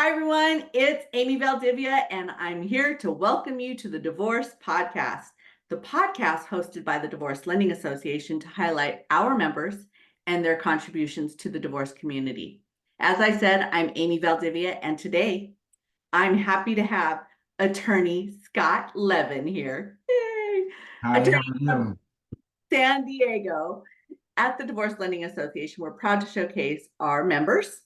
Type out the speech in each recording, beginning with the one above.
Hi, everyone. It's Amy Valdivia, and I'm here to welcome you to the Divorce Podcast, the podcast hosted by the Divorce Lending Association to highlight our members and their contributions to the divorce community. As I said, I'm Amy Valdivia, and today I'm happy to have Attorney Scott Levin here. Yay! Hi, how Attorney are from you? San Diego. At the Divorce Lending Association, we're proud to showcase our members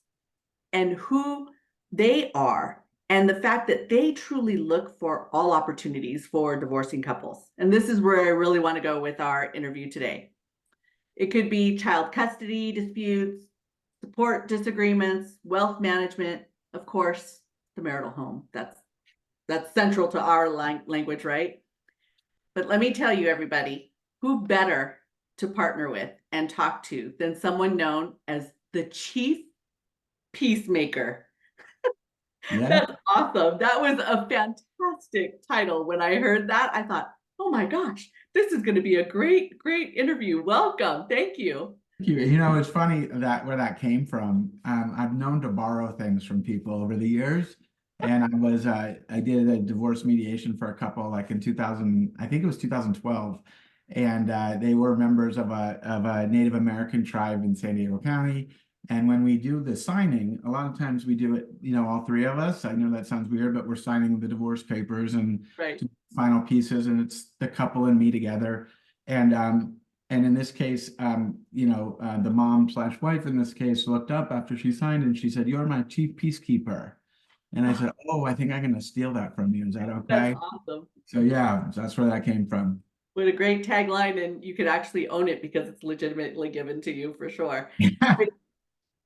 and who they are, and the fact that they truly look for all opportunities for divorcing couples. And this is where I really want to go with our interview today. It could be child custody disputes, support disagreements, wealth management, of course, the marital home. That's central to our language, right? But let me tell you, everybody, who better to partner with and talk to than someone known as the Chief Peacemaker. Yeah, That's awesome. That was a fantastic title. When I heard that, I thought, oh my gosh, this is going to be a great, great interview. Welcome. Thank you. thank you. It's funny that where that came from. I've known to borrow things from people over the years, and I did a divorce mediation for a couple like in 2000, I think it was 2012, and they were members of a Native American tribe in San Diego County. And when we do the signing, a lot of times we do it, all three of us. I know that sounds weird, but we're signing the divorce papers and Right. final pieces, and it's the couple and me together. And in this case, the mom slash wife in this case looked up after she signed and she said, "You're my chief peacekeeper." And I said, "Oh, I think I'm going to steal that from you. Is that That's okay?" awesome. So yeah, that's where that came from. What a great tagline, and you could actually own it because it's legitimately given to you for sure.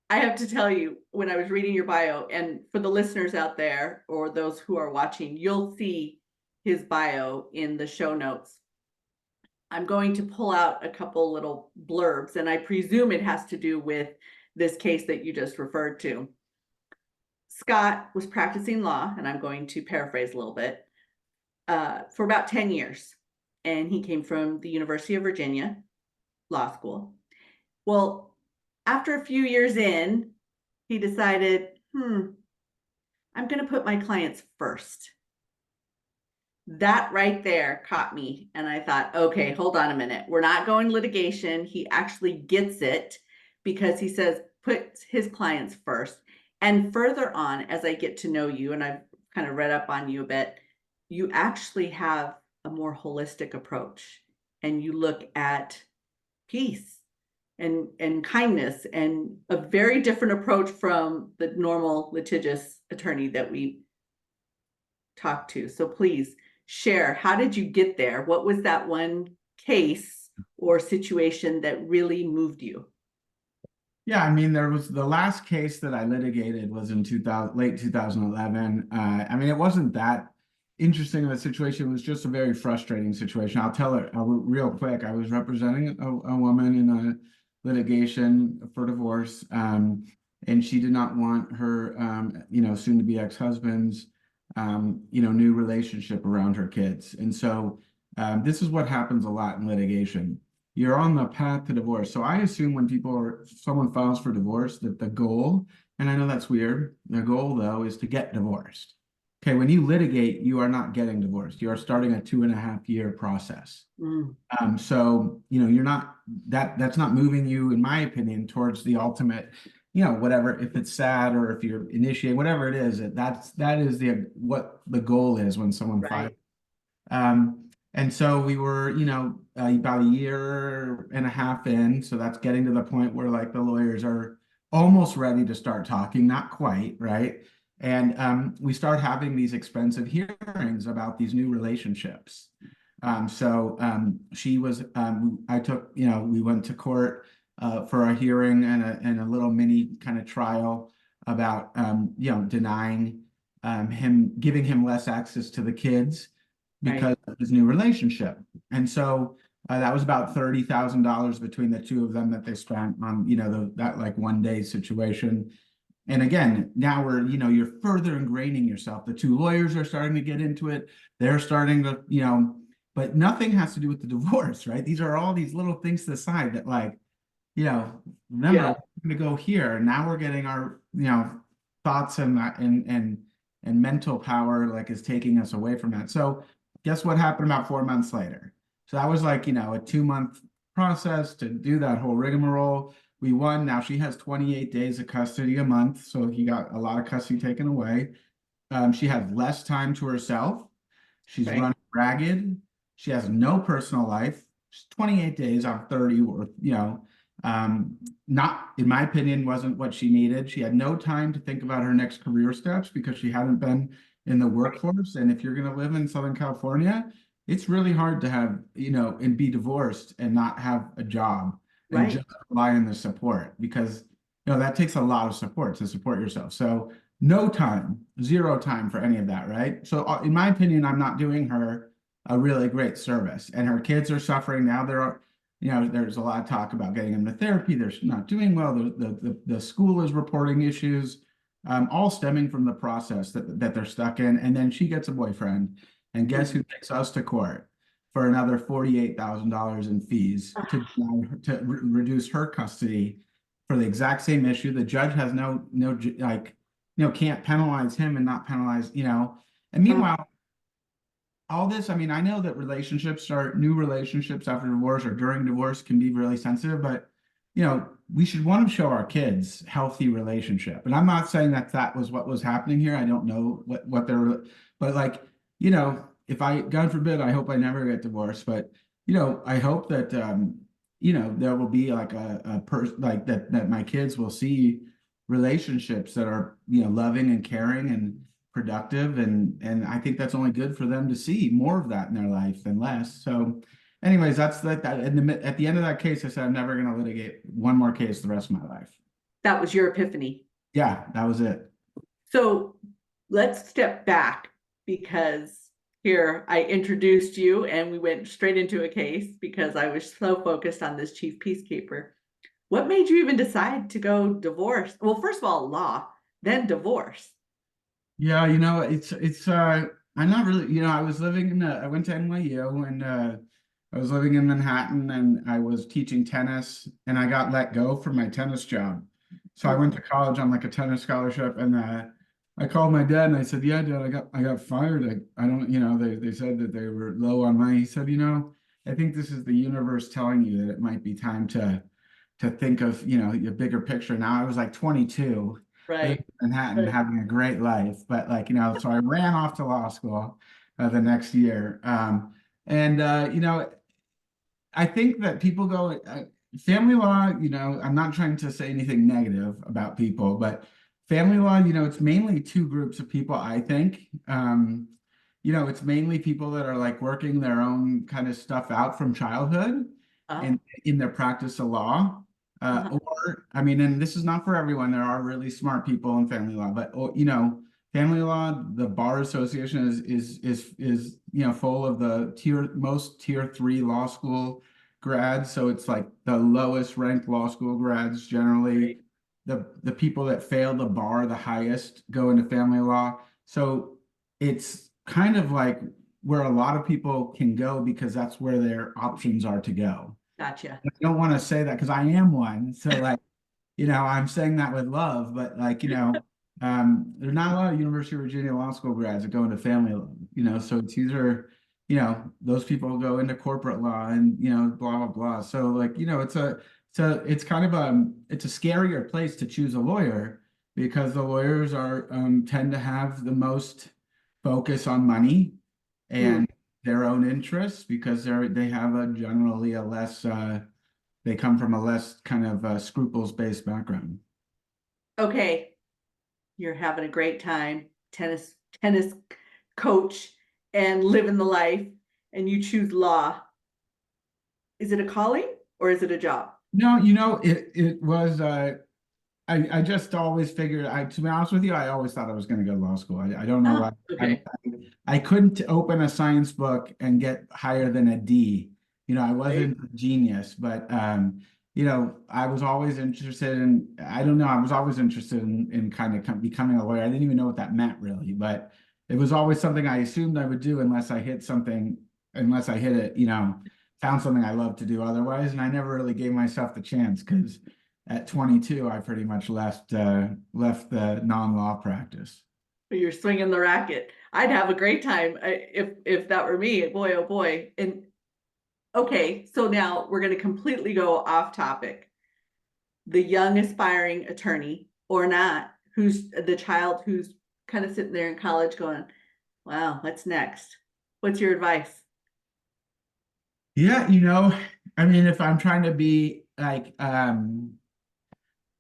I have to tell you, when I was reading your bio, and for the listeners out there or those who are watching, you'll see his bio in the show notes. I'm going to pull out a couple little blurbs, and I presume it has to do with this case that you just referred to. Scott was practicing law, and I'm going to paraphrase a little bit, for about 10 years. And he came from the University of Virginia Law School. Well, after a few years in, he decided, I'm going to put my clients first. That right there caught me. And I thought, okay, hold on a minute. We're not going litigation. He actually gets it because he says, put his clients first. And further on, as I get to know you, and I've kind of read up on you a bit, you actually have a more holistic approach. And you look at peace and kindness, and a very different approach from the normal litigious attorney that we talk to. So please share, how did you get there? What was that one case or situation that really moved you? Yeah, I mean, there was the last case that I litigated was in late 2011. It wasn't that interesting of a situation. It was just a very frustrating situation. I'll tell it real quick. I was representing a woman in a litigation for divorce, and she did not want her, soon to be ex-husband's, new relationship around her kids. And so this is what happens a lot in litigation. You're on the path to divorce. So I assume when someone files for divorce that the goal, and I know that's weird, the goal though is to get divorced. Okay, when you litigate, you are not getting divorced. You are starting a 2.5-year process. So you're not that's not moving you, in my opinion, towards the ultimate, whatever, if it's sad or if you're initiating, whatever it is, that is what the goal is when someone files. And so we were, about 1.5 years in. So that's getting to the point where like the lawyers are almost ready to start talking, not quite, right? And we start having these expensive hearings about these new relationships. She was, we went to court for a hearing and a little mini kind of trial about, denying giving him less access to the kids because of his new relationship. And so that was about $30,000 between the two of them that they spent on, that like 1 day situation. And again, now you're further ingraining yourself. The two lawyers are starting to get into it. They're starting to, but nothing has to do with the divorce, right? These are all these little things to the side that remember, we're going to go here. Now we're getting our, thoughts and mental power like is taking us away from that. So guess what happened about 4 months later? So that was like, a 2-month process to do that whole rigmarole. We won. Now she has 28 days of custody a month. So he got a lot of custody taken away. She has less time to herself. She's Right. running ragged. She has no personal life. She's 28 days on 30, or, not, in my opinion, wasn't what she needed. She had no time to think about her next career steps because she hadn't been in the workforce. And if you're going to live in Southern California, it's really hard to have, and be divorced and not have a job and Right. just rely on the support, because, that takes a lot of support to support yourself. So no time, zero time for any of that, right? So in my opinion, I'm not doing her a really great service, and her kids are suffering now. There's a lot of talk about getting them to therapy. They're not doing well. The school is reporting issues, all stemming from the process that they're stuck in. And then she gets a boyfriend, and guess who takes us to court for another $48,000 in fees to reduce her custody for the exact same issue. The judge has can't penalize him and not penalize, and meanwhile, all this, I mean, I know that new relationships after divorce or during divorce can be really sensitive, but, we should want to show our kids healthy relationship. And I'm not saying that was what was happening here. I don't know what they're, but like, if God forbid, I hope I never get divorced, but, I hope that, there will be like a person like that my kids will see relationships that are, loving and caring and productive, and I think that's only good for them to see more of that in their life than less. So anyways, that's that. At the end of that case, I said I'm never going to litigate one more case the rest of my life. That was your epiphany. Yeah, that was it. So let's step back, because here I introduced you and we went straight into a case because I was so focused on this chief peacekeeper. What made you even decide to go divorce? Well, first of all, law, then divorce. Yeah, I'm not really, I was living I went to NYU, and I was living in Manhattan, and I was teaching tennis, and I got let go from my tennis job. So I went to college on like a tennis scholarship, and I called my dad and I said, "Yeah, Dad, I got fired. I don't, they said that they were low on money." He said, "I think this is the universe telling you that it might be time to think of, your bigger picture." Now I was like 22. Right. In Manhattan, having a great life, but like, so I ran off to law school the next year. And I think that people go, family law, I'm not trying to say anything negative about people, but family law, it's mainly two groups of people, I think. It's mainly people that are like working their own kind of stuff out from childhood and in their practice of law. Or, I mean, and this is not for everyone. There are really smart people in family law, but family law, the Bar Association is full of the most tier 3 law school grads. So it's like the lowest ranked law school grads generally. The people that fail the bar the highest go into family law. So it's kind of like where a lot of people can go because that's where their options are to go. Gotcha. I don't want to say that because I am one. So like, I'm saying that with love, but like, there's not a lot of University of Virginia Law School grads that go into family law, so it's either, those people go into corporate law and, blah, blah, blah. So like, it's kind of it's a scarier place to choose a lawyer because the lawyers tend to have the most focus on money and their own interests because they have generally a less they come from a less kind of scruples-based background. Okay, you're having a great time, tennis coach and living the life, and you choose law. Is it a calling or is it a job? No, it was I just always figured, to be honest with you, I always thought I was going to go to law school. I don't know why. Okay. I couldn't open a science book and get higher than a D. I wasn't a genius, but I was always interested in, I don't know, I was always interested in kind of becoming a lawyer. I didn't even know what that meant really, but it was always something I assumed I would do unless I hit it, found something I love to do otherwise. And I never really gave myself the chance because at 22, I pretty much left the non-law practice. You're swinging the racket. I'd have a great time if that were me. Boy, oh boy. And okay, so now we're going to completely go off topic. The young aspiring attorney or not, who's the child who's kind of sitting there in college going, wow, what's next? What's your advice? Yeah, I mean, if I'm trying to be like,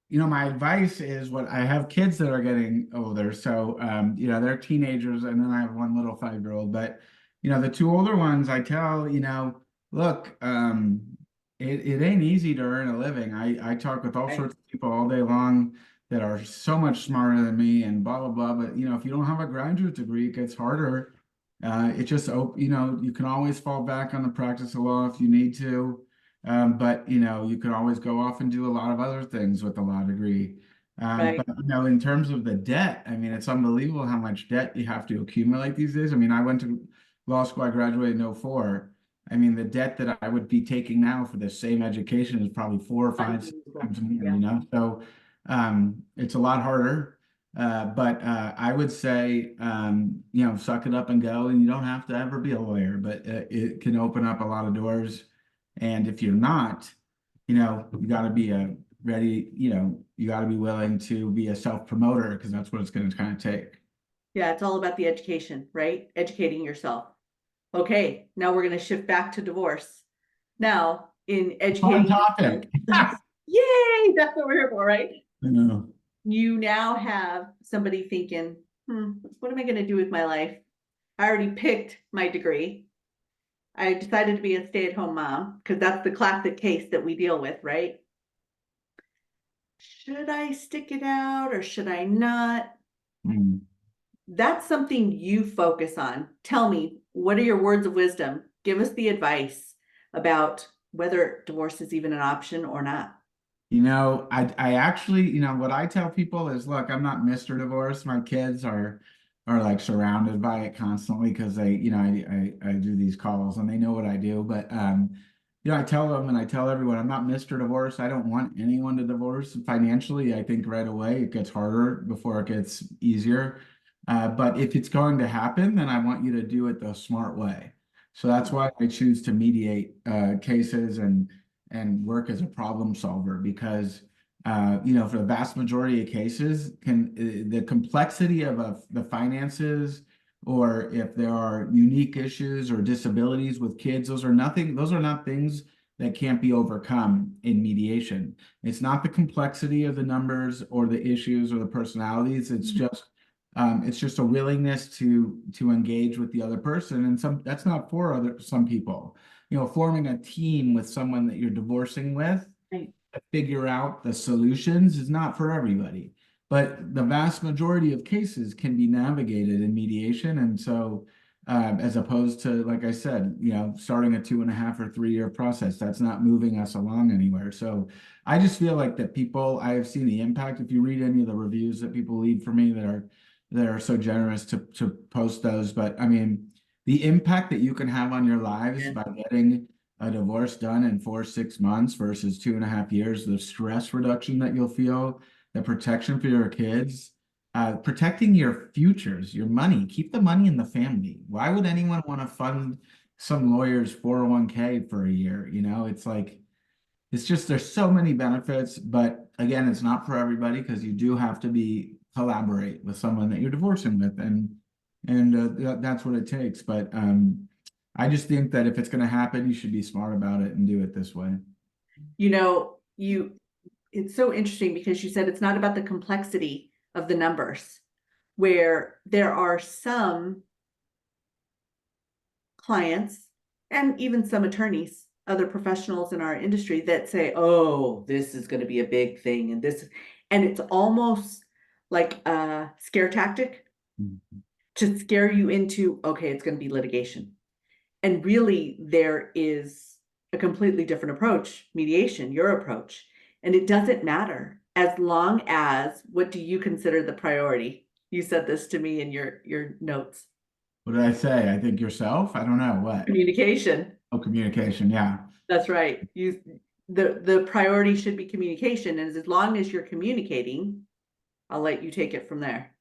my advice is what I have kids that are getting older. So, they're teenagers and then I have one little 5-year-old, but, the two older ones, I tell, look, it ain't easy to earn a living. I talk with all Right. sorts of people all day long that are so much smarter than me and blah, blah, blah. But, if you don't have a graduate degree, it gets harder. It just, you can always fall back on the practice of law if you need to. But you could always go off and do a lot of other things with a law degree. Right. But in terms of the debt, I mean, it's unbelievable how much debt you have to accumulate these days. I mean, I went to law school, I graduated in '04. I mean, the debt that I would be taking now for the same education is probably 4 or 5 times more, Yeah. So it's a lot harder. But I would say, suck it up and go. And you don't have to ever be a lawyer, but it can open up a lot of doors. And if you're not, you got to be ready, you got to be willing to be a self-promoter because that's what it's going to kind of take. Yeah, it's all about the education, right? Educating yourself. Okay, now we're going to shift back to divorce. Now, in Fun educating, topic. yay, that's what we're here for, right? I know. You now have somebody thinking, what am I going to do with my life? I already picked my degree. I decided to be a stay-at-home mom because that's the classic case that we deal with, right? Should I stick it out or should I not? Mm. That's something you focus on. Tell me, what are your words of wisdom? Give us the advice about whether divorce is even an option or not. I actually, what I tell people is, look, I'm not Mr. Divorce. My kids are like surrounded by it constantly because they, I do these calls and they know what I do. But I tell them and I tell everyone I'm not Mr. Divorce. I don't want anyone to divorce financially. I think right away it gets harder before it gets easier. But if it's going to happen, then I want you to do it the smart way. So that's why I choose to mediate cases and work as a problem solver because for the vast majority of cases the complexity of the finances or if there are unique issues or disabilities with kids, those are not things that can't be overcome in mediation. It's not the complexity of the numbers or the issues or the personalities. It's just a willingness to engage with the other person, and that's not for some people. Forming a team with someone that you're divorcing with Right. to figure out the solutions is not for everybody. But the vast majority of cases can be navigated in mediation, and so as opposed to, like I said, starting a 2.5 or 3 year process, that's not moving us along anywhere. So I just feel like that I have seen the impact. If you read any of the reviews that people leave for me that are so generous to post those. But I mean, the impact that you can have on your lives by getting a divorce done in 4-6 months versus 2.5 years, the stress reduction that you'll feel, the protection for your kids, protecting your futures, your money, keep the money in the family. Why would anyone want to fund some lawyer's 401k for a year? It's like, it's just, there's so many benefits, but again, it's not for everybody because you do have to collaborate with someone that you're divorcing with, and that's what it takes. But I just think that if it's going to happen, you should be smart about it and do it this way. It's so interesting because you said it's not about the complexity of the numbers, where there are some clients and even some attorneys, other professionals in our industry that say, oh, this is going to be a big thing. And it's almost like a scare tactic to scare you into, okay, it's going to be litigation. And really there is a completely different approach, mediation, your approach. And it doesn't matter as long as, what do you consider the priority? You said this to me in your notes. What did I say? I think yourself? I don't know what. Communication. Oh, communication. Yeah. That's right. the priority should be communication, and as long as you're communicating, I'll let you take it from there.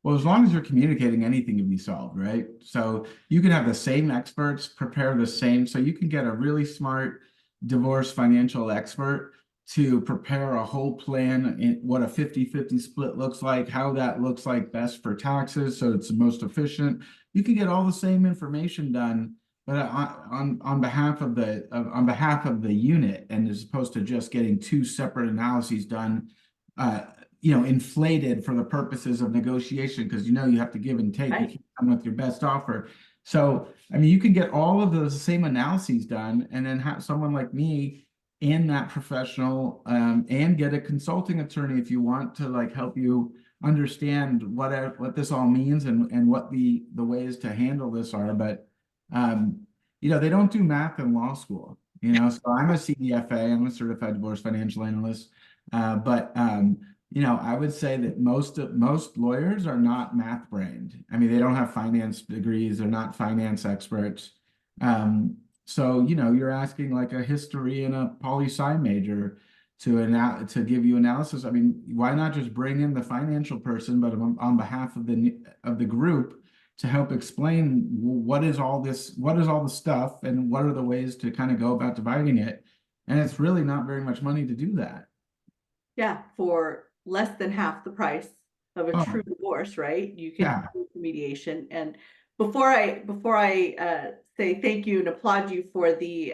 Well, as long as you're communicating, anything can be solved, right? So you can have the same experts prepare the same. So you can get a really smart divorce financial expert to prepare a whole plan in what a 50-50 split looks like, how that looks like best for taxes, so it's the most efficient. You can get all the same information done, but on behalf of the unit, and as opposed to just getting two separate analyses done, inflated for the purposes of negotiation, because you have to give and take. You Right. can't come with your best offer. So, I mean, you can get all of those same analyses done, and then have someone like me in that professional, and get a consulting attorney if you want to like help you understand what this all means and what the ways to handle this are. But they don't do math in law school. So I'm a CDFA, I'm a certified divorce financial analyst. But I would say that most lawyers are not math brained. I mean, they don't have finance degrees, they're not finance experts. So you're asking like a history and a poli-sci major to give you analysis. I mean, why not just bring in the financial person, but on behalf of the group, to help explain what is all the stuff, and what are the ways to kind of go about dividing it. And it's really not very much money to do that. Yeah, for less than half the price of a Oh, true divorce, right? You can yeah. do mediation. And before I say thank you and applaud you for the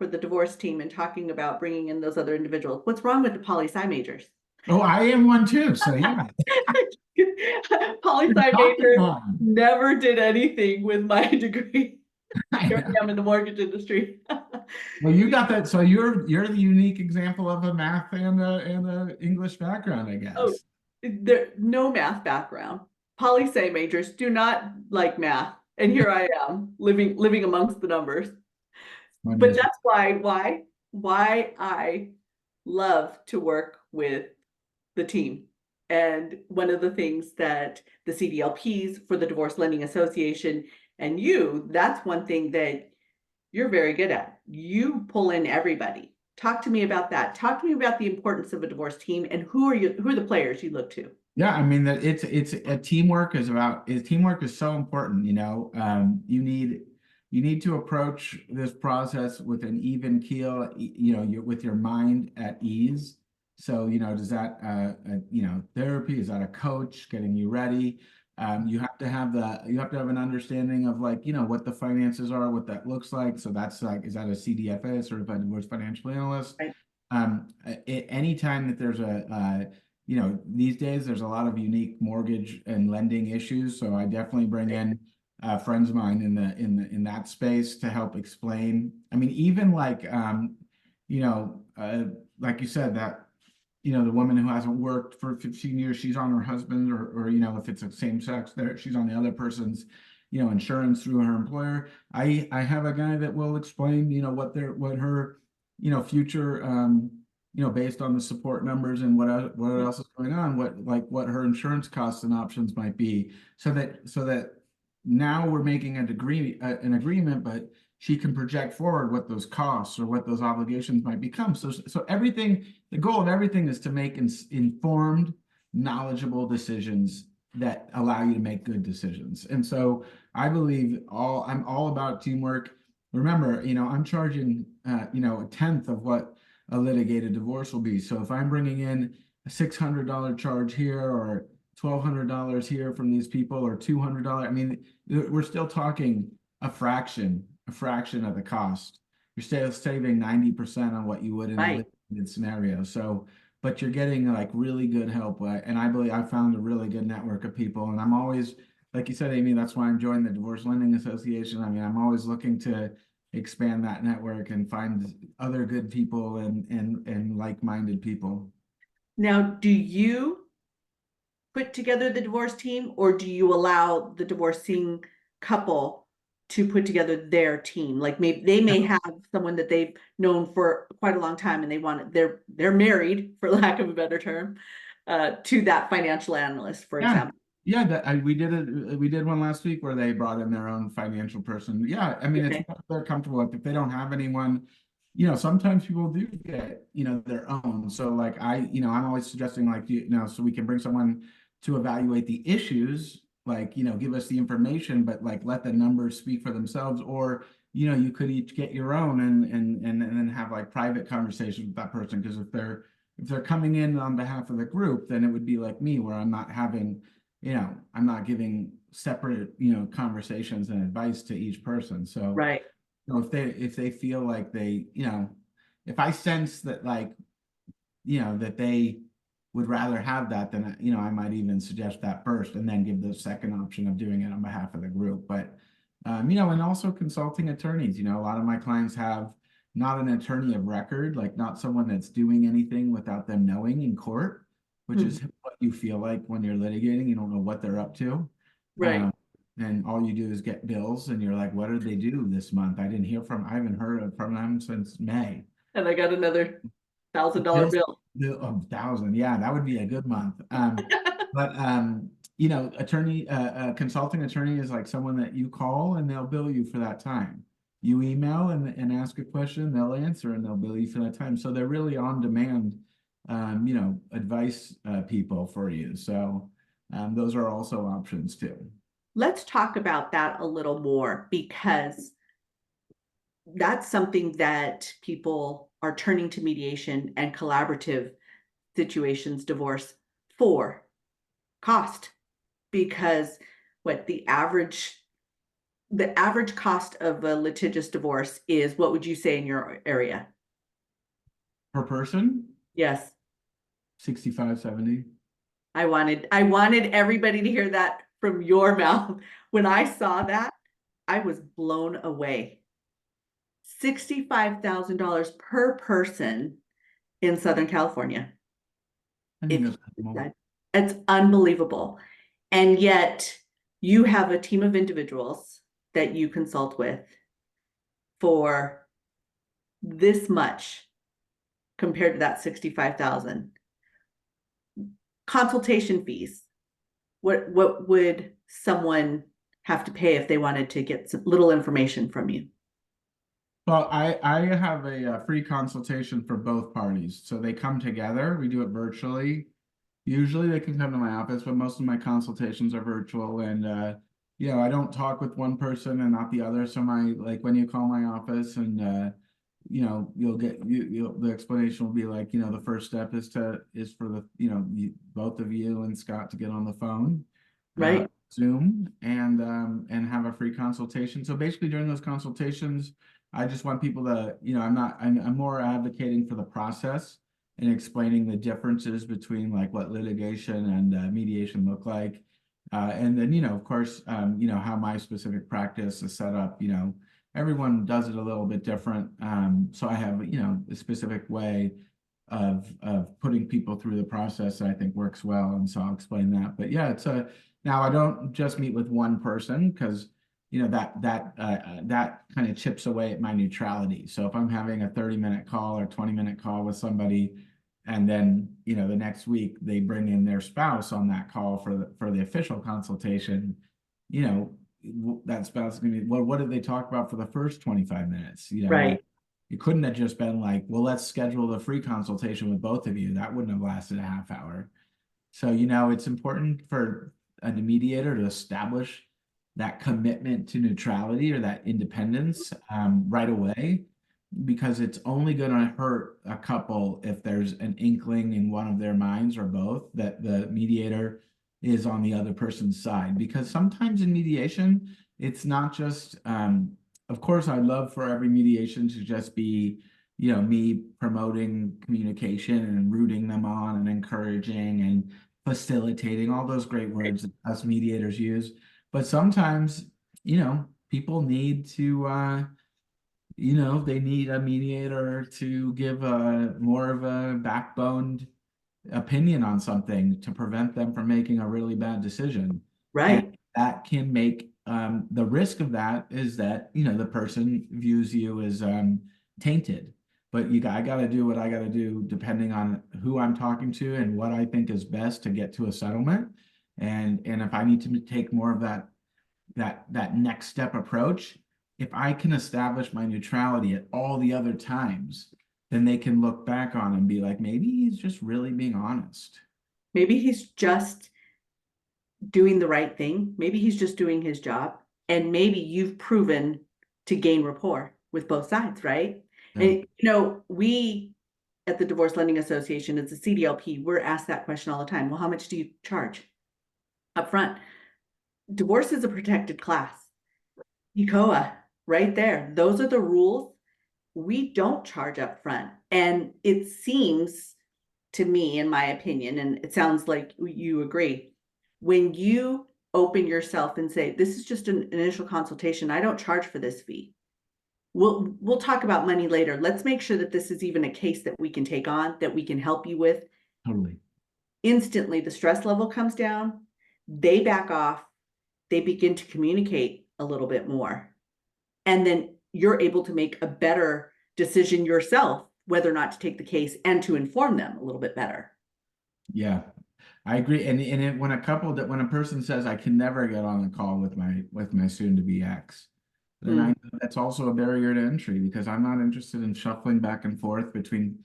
divorce team and talking about bringing in those other individuals, what's wrong with the poli-sci majors? Oh, I am one too. So yeah. Poli-sci Talking majors on. never did anything with my degree. I Here know. I am in the mortgage industry. Well, you got that. So you're the unique example of a math and a English background, I Oh, guess. there no math background. Poli-sci majors do not like math, and here I am living amongst the numbers. Funny But as- that's why I love to work with the team. And one of the things that the CDLPs for the Divorce Lending Association and that's one thing that you're very good at. You pull in everybody. Talk to me about that. Talk to me about the importance of a divorce team and who are the players you look to? Yeah, I mean that it's a teamwork is so important. You need to approach this process with an even keel, with your mind at ease. So, does that, therapy, is that a coach getting you ready? You have to have an understanding of like, what the finances are, what that looks like. So that's like, is that a CDFA, certified divorce financial analyst? Right. Anytime that there's these days there's a lot of unique mortgage and lending issues. So I definitely bring in friends of mine in that space to help explain. I mean, even like like you said, that the woman who hasn't worked for 15 years, she's on her husband, or if it's a same sex, there she's on the other person's insurance through her employer. I have a guy that will explain what her future based on the support numbers and what else is going on, what her insurance costs and options might be, so that now we're making an agreement, but she can project forward what those costs or what those obligations might become. So everything, the goal of everything is to make informed, knowledgeable decisions that allow you to make good decisions. And so I believe I'm all about teamwork. Remember, I'm charging a tenth of what a litigated divorce will be. So if I'm bringing in a $600 charge here, or $1,200 here from these people, or $200, I mean, we're still talking a fraction of the cost. You're still saving 90% on what you would in a Right. litigated scenario. So, but you're getting like really good help. And I believe I found a really good network of people. And I'm always, like you said, Amy, that's why I'm joining the Divorce Lending Association. I mean, I'm always looking to expand that network and find other good people and like-minded people. Now, do you put together the divorce team, or do you allow the divorcing couple to put together their team? Like maybe they may have someone that they've known for quite a long time and they're married, for lack of a better term, to that financial analyst, for Yeah. example. Yeah, we did one last week where they brought in their own financial person. Yeah, I mean, it's Okay. what they're comfortable with. If they don't have anyone, sometimes people do get, their own. So like I'm always suggesting like, so we can bring someone to evaluate the issues, like, give us the information, but like let the numbers speak for themselves. Or, you could each get your own and then have like private conversations with that person. Because if they're coming in on behalf of the group, then it would be like me, where I'm not having, I'm not giving separate, conversations and advice to each person. So Right. if they feel like if I sense that like, that they would rather have that, then, I might even suggest that first and then give the second option of doing it on behalf of the group. But, and also consulting attorneys, a lot of my clients have not an attorney of record, like not someone that's doing anything without them knowing in court, which is what you feel like when you're litigating. You don't know what they're up to. Right. And all you do is get bills and you're like, what did they do this month? I haven't heard from them since May. And I got another $1,000 Just bill. the 1,000. Yeah, that would be a good month. But consulting attorney is like someone that you call and they'll bill you for that time. You email and ask a question, they'll answer and they'll bill you for that time. So they're really on demand, advice people for you. So those are also options too. Let's talk about that a little more, because that's something that people are turning to mediation and collaborative situations, divorce, for cost. Because the average cost of a litigious divorce is, what would you say in your area? Per person, Yes. 65, 70. I wanted everybody to hear that from your mouth. When I saw that, I was blown away. $65,000 per person in Southern California. I think that's normal. It's unbelievable. And yet you have a team of individuals that you consult with for this much compared to that 65,000. Consultation fees. What would someone have to pay if they wanted to get some little information from you? Well, I have a free consultation for both parties. So they come together. We do it virtually. Usually they can come to my office, but most of my consultations are virtual. And I don't talk with one person and not the other. So when you call my office and you'll get the explanation will be like, the first step is for the both of you and Scott to get on the phone, Right. Zoom, and have a free consultation. So basically during those consultations, I just want people to, I'm more advocating for the process and explaining the differences between like what litigation and mediation look like. And then, of course, how my specific practice is set up, everyone does it a little bit different. So I have, a specific way of putting people through the process that I think works well. And so I'll explain that. But yeah, now I don't just meet with one person, because that kind of chips away at my neutrality. So if I'm having a 30-minute call or 20-minute call with somebody, and then the next week they bring in their spouse on that call for the official consultation, that spouse is going to be, well, what did they talk about for the first 25 minutes? Right. Like, it couldn't have just been like, well, let's schedule the free consultation with both of you. That wouldn't have lasted a half hour. So, it's important for a mediator to establish that commitment to neutrality or that independence right away, because it's only going to hurt a couple if there's an inkling in one of their minds or both that the mediator is on the other person's side. Because sometimes in mediation, it's not just, of course, I'd love for every mediation to just be, me promoting communication and rooting them on and encouraging and facilitating, all those great words that us mediators use. But sometimes, people need to, they need a mediator to give a more of a backboned opinion on something to prevent them from making a really bad decision. Right. And that can make the risk of that is that, the person views you as tainted. But I got to do what I got to do depending on who I'm talking to and what I think is best to get to a settlement. And if I need to take more of that next step approach, if I can establish my neutrality at all the other times, then they can look back on and be like, maybe he's just really being honest. Maybe he's just doing the right thing. Maybe he's just doing his job. And maybe you've proven to gain rapport with both sides, right? Yeah. And, we at the Divorce Lending Association, it's a CDLP, we're asked that question all the time. Well, how much do you charge up front? Divorce is a protected class. ECOA, right there. Those are the rules. We don't charge up front. And it seems to me, in my opinion, and it sounds like you agree, when you open yourself and say, this is just an initial consultation, I don't charge for this fee. We'll talk about money later. Let's make sure that this is even a case that we can take on, that we can help you with. Totally. Instantly, the stress level comes down, they back off, they begin to communicate a little bit more. And then you're able to make a better decision yourself, whether or not to take the case and to inform them a little bit better. Yeah, I agree. And when a person says, I can never get on a call with my soon-to-be ex, then I know that's also a barrier to entry, because I'm not interested in shuffling back and forth between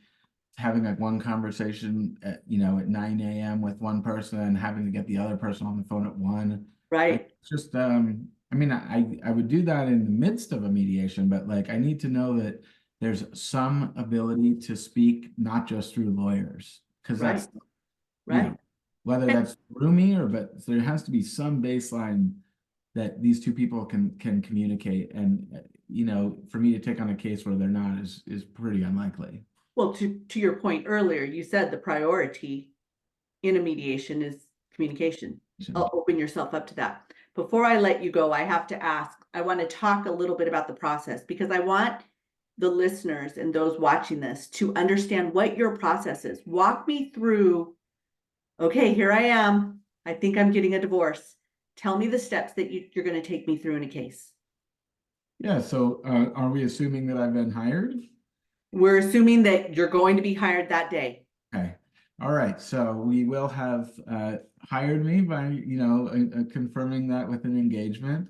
having like one conversation at 9 a.m. with one person and having to get the other person on the phone at 1. Right. It's just I mean, I would do that in the midst of a mediation, but like I need to know that there's some ability to speak, not just through lawyers, because that's right. Whether that's through me but there has to be some baseline that these two people can communicate, and for me to take on a case where they're not is pretty unlikely. Well, to your point earlier, you said the priority in a mediation is communication. I'll open yourself up to that. Before I let you go, I have to ask, I want to talk a little bit about the process, because I want the listeners and those watching this to understand what your process is. Walk me through, okay, here I am. I think I'm getting a divorce. Tell me the steps that you're going to take me through in a case. Yeah, so are we assuming that I've been hired? We're assuming that you're going to be hired that day. Okay. All right. So we will have hired me by, confirming that with an engagement.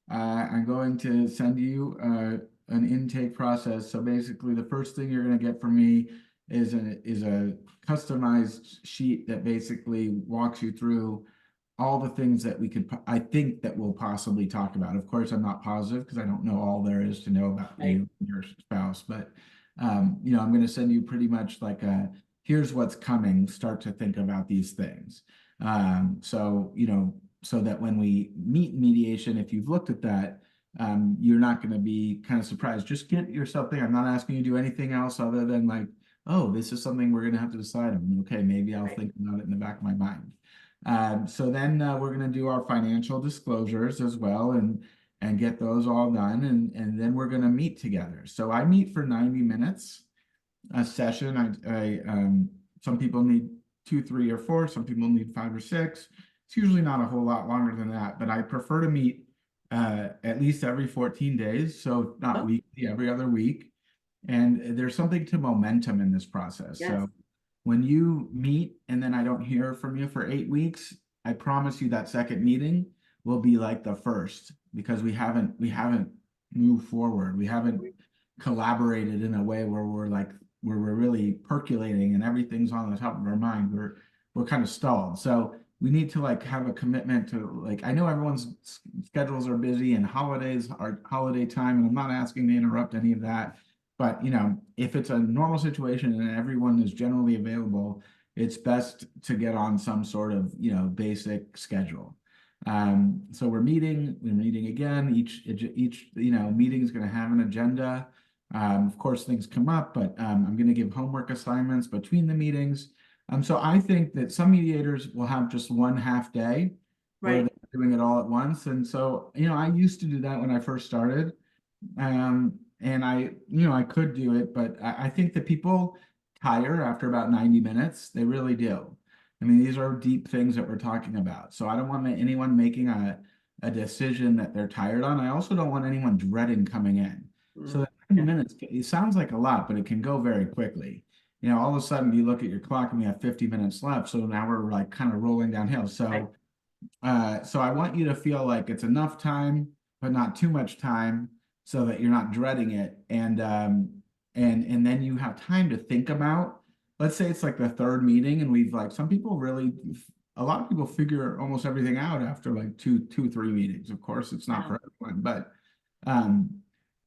I'm going to send you an intake process. So basically, the first thing you're going to get from me is a customized sheet that basically walks you through all the things that I think that we'll possibly talk about. Of course, I'm not positive because I don't know all there is to know about you and your spouse, but I'm going to send you pretty much like here's what's coming, start to think about these things. So that when we meet mediation, if you've looked at that, you're not going to be kind of surprised. Just get yourself there. I'm not asking you to do anything else other than like, oh, this is something we're going to have to decide on. Okay, maybe I'll think about it in the back of my mind. So then we're going to do our financial disclosures as well and get those all done. And then we're going to meet together. So I meet for 90 minutes a session. Some people need 2, 3, or 4. Some people need 5 or 6. It's usually not a whole lot longer than that, but I prefer to meet at least every 14 days. So not weekly, every other week. And there's something to momentum in this process. Yes. So when you meet and then I don't hear from you for 8 weeks, I promise you that second meeting will be like the first, because we haven't moved forward. We haven't collaborated in a way where we're really percolating and everything's on the top of our mind. We're kind of stalled. So we need to like have a commitment to I know everyone's schedules are busy and holidays are holiday time, and I'm not asking to interrupt any of that. But if it's a normal situation and everyone is generally available, it's best to get on some sort of basic schedule. So we're meeting again. Each meeting is going to have an agenda. Of course, things come up, but I'm going to give homework assignments between the meetings. So I think that some mediators will have just one half day where they're doing it all at once. And so, I used to do that when I first started. And I could do it, but I think that people tire after about 90 minutes. They really do. I mean, these are deep things that we're talking about. So I don't want anyone making a decision that they're tired on. I also don't want anyone dreading coming in. So that 90 minutes, it sounds like a lot, but it can go very quickly. All of a sudden you look at your clock and we have 50 minutes left. So now we're like kind of rolling downhill. So, so I want you to feel like it's enough time, but not too much time, so that you're not dreading it. And then you have time to think about, let's say it's like the third meeting, and we've like, some people really, a lot of people figure almost everything out after like two, 3 meetings. Of course, it's not for everyone, but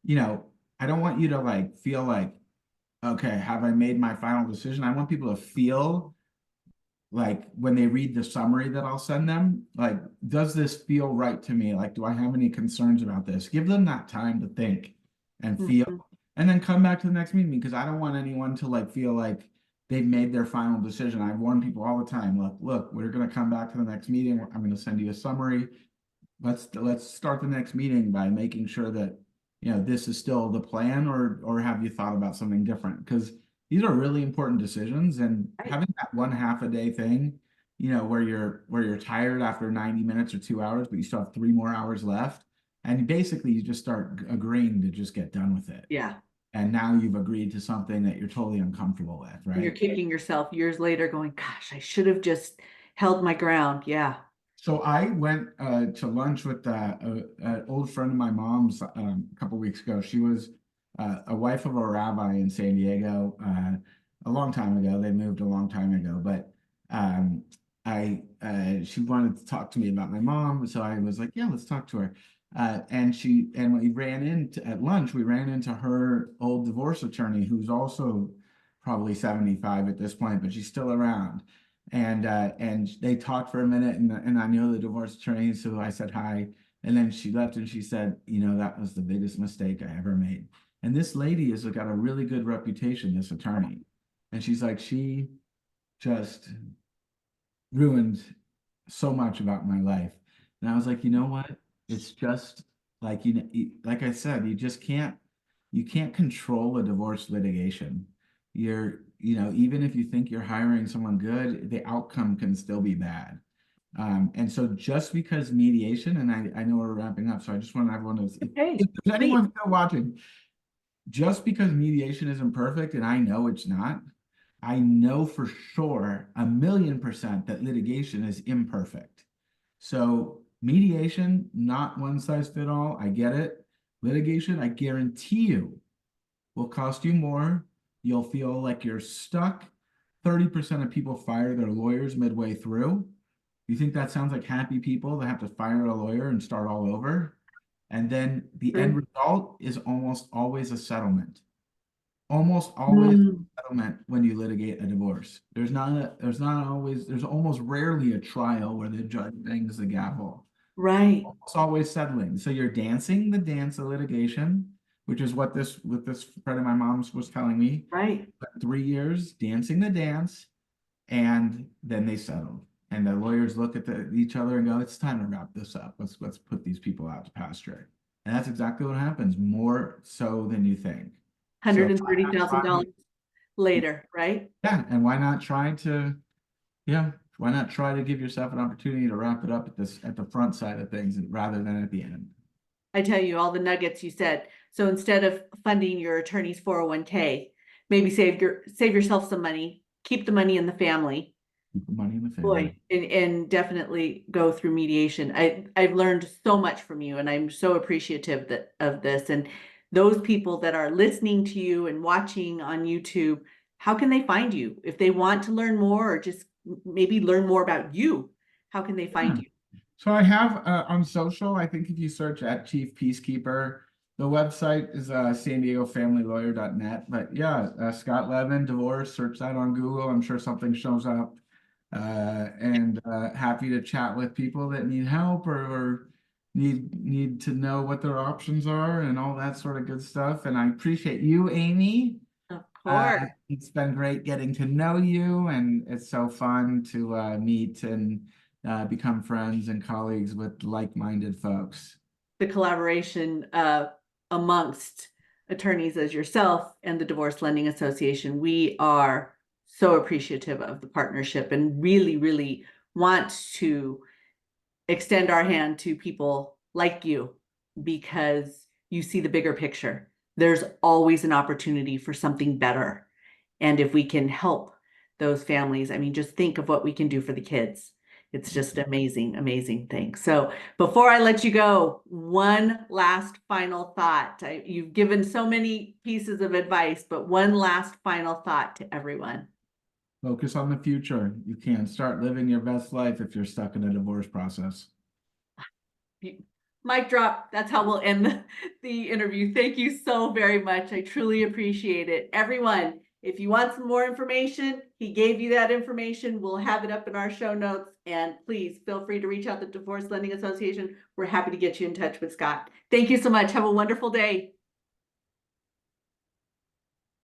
you know, I don't want you to like feel like, okay, have I made my final decision? I want people to feel like when they read the summary that I'll send them, like, does this feel right to me? Like, do I have any concerns about this? Give them that time to think and feel, and then come back to the next meeting, because I don't want anyone to like feel like they've made their final decision. I warn people all the time, look, we're going to come back to the next meeting. I'm going to send you a summary. Let's start the next meeting by making sure that, you know, this is still the plan, or have you thought about something different? Because these are really important decisions, and having that 1/2 a day thing, you know, where you're tired after 90 minutes or 2 hours, but you still have 3 more hours left. And basically you just start agreeing to just get done with it. Yeah. And now you've agreed to something that you're totally uncomfortable with, right? And you're kicking yourself years later going, gosh, I should have just held my ground. Yeah. So I went to lunch with an old friend of my mom's a couple weeks ago. She was a wife of a rabbi in San Diego a long time ago. They moved a long time ago, but she wanted to talk to me about my mom, so I was like, yeah, let's talk to her. And we ran into at lunch. We ran into her old divorce attorney, who's also probably 75 at this point, but she's still around. And they talked for a minute, and I know the divorce attorney, so I said hi. And then she left, and she said, you know, that was the biggest mistake I ever made. And this lady has got a really good reputation, this attorney. And she's like, she just ruined so much about my life. And I was like, you know what? It's just like, you know, like I said, you can't control a divorce litigation. You know, even if you think you're hiring someone good, the outcome can still be bad. And so just because mediation, and I know we're wrapping up, so I just want everyone to, if there's anyone still watching, just because mediation isn't perfect, and I know it's not, I know for sure 1,000,000% that litigation is imperfect. So mediation, not one size fit all. I get it. Litigation, I guarantee you, will cost you more. You'll feel like you're stuck. 30% of people fire their lawyers midway through. You think that sounds like happy people that have to fire a lawyer and start all over? And then the end result is almost always a settlement. Almost always a settlement when you litigate a divorce. There's almost rarely a trial where the judge bangs the gavel. Right. It's always settling. So you're dancing the dance of litigation, which is what this friend of my mom's was telling me. Right. 3 years dancing the dance, and then they settled. And the lawyers look at each other and go, it's time to wrap this up. Let's put these people out to pasture. And that's exactly what happens, more so than you think. $130,000 later, right? Yeah, and why not try to give yourself an opportunity to wrap it up at the front side of things rather than at the end. I tell you all the nuggets you said. So instead of funding your attorney's 401k, maybe save yourself some money, keep the money in the family. Keep the money in the family. Boy, and definitely go through mediation. I've learned so much from you, and I'm so appreciative of this. And those people that are listening to you and watching on YouTube, how can they find you if they want to learn more, or just maybe learn more about you? How can they find you? So I have on social, I think if you search at Chief Peacekeeper, the website is sandiegofamilylawyer.net. But yeah, Scott Levin, divorce, search that on Google. I'm sure something shows up. And happy to chat with people that need help or need to know what their options are and all that sort of good stuff. And I appreciate you, Amy. Of course. It's been great getting to know you, and it's so fun to meet and become friends and colleagues with like-minded folks. The collaboration amongst attorneys as yourself and the Divorce Lending Association, we are so appreciative of the partnership and really, really want to extend our hand to people like you, because you see the bigger picture. There's always an opportunity for something better. And if we can help those families, I mean, just think of what we can do for the kids. It's just amazing, amazing thing. So before I let you go, one last final thought. You've given so many pieces of advice, but one last final thought to everyone. Focus on the future. You can't start living your best life if you're stuck in a divorce process. Mic drop. That's how we'll end the interview. Thank you so very much. I truly appreciate it. Everyone, if you want some more information, he gave you that information. We'll have it up in our show notes. And please feel free to reach out to the Divorce Lending Association. We're happy to get you in touch with Scott. Thank you so much. Have a wonderful day.